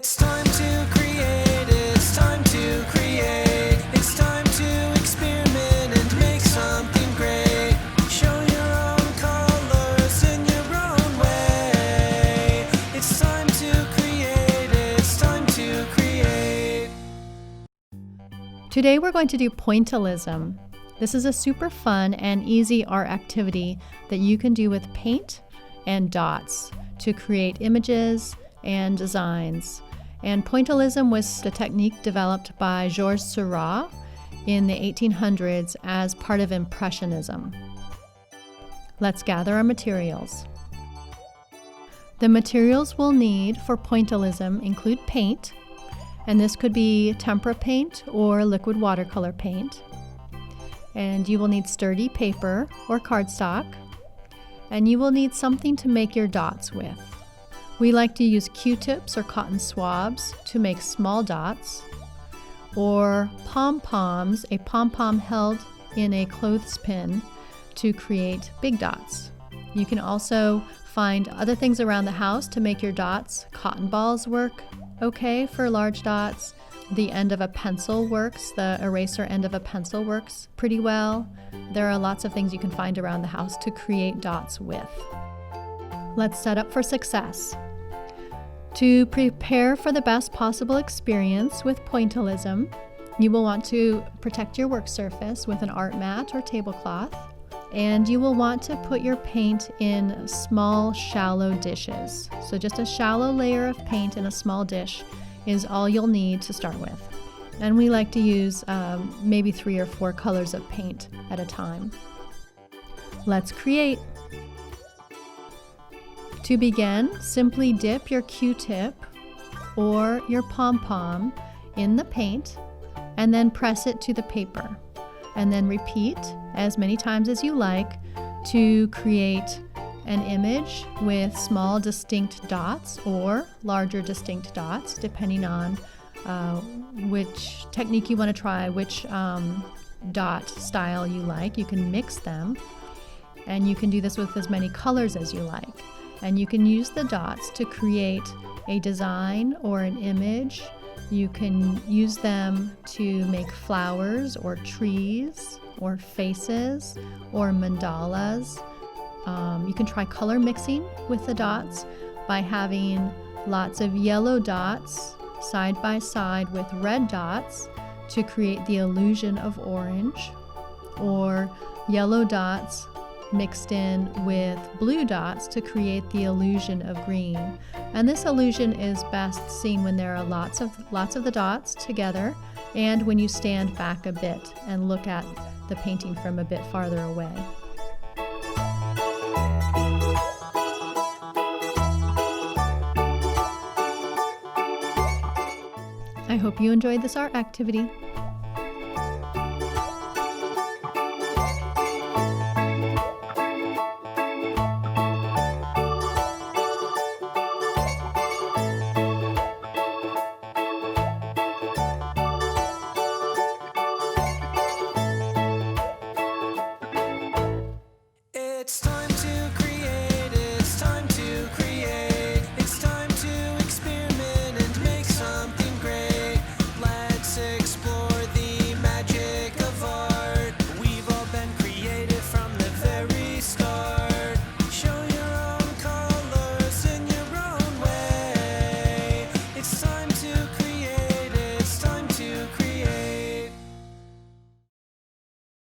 It's time to create, it's time to create, it's time to experiment and make something great. Show your own colors in your own way. It's time to create, it's time to create. Today we're going to do pointillism. This is a super fun and easy art activity that you can do with paint and dots to create images and designs. And pointillism was a technique developed by Georges Seurat in the 1800s as part of Impressionism. Let's gather our materials. The materials we'll need for pointillism include paint, and this could be tempera paint or liquid watercolor paint. And you will need sturdy paper or cardstock, and you will need something to make your dots with. We like to use Q-tips or cotton swabs to make small dots, or pom-poms, a pom-pom held in a clothespin to create big dots. You can also find other things around the house to make your dots. Cotton balls work okay for large dots. The end of a pencil works, the eraser end of a pencil works pretty well. There are lots of things you can find around the house to create dots with. Let's set up for success. To prepare for the best possible experience with pointillism, you will want to protect your work surface with an art mat or tablecloth, and you will want to put your paint in small, shallow dishes. So just a shallow layer of paint in a small dish is all you'll need to start with. And we like to use maybe 3 or 4 colors of paint at a time. Let's create. To begin, simply dip your Q-tip or your pom-pom in the paint and then press it to the paper. And then repeat as many times as you like to create an image with small distinct dots or larger distinct dots, depending on which technique you want to try, which dot style you like. You can mix them, and you can do this with as many colors as you like. And you can use the dots to create a design or an image. You can use them to make flowers or trees or faces or mandalas. You can try color mixing with the dots by having lots of yellow dots side by side with red dots to create the illusion of orange, or yellow dots mixed in with blue dots to create the illusion of green. And this illusion is best seen when there are lots of the dots together, and when you stand back a bit and look at the painting from a bit farther away. I hope you enjoyed this art activity.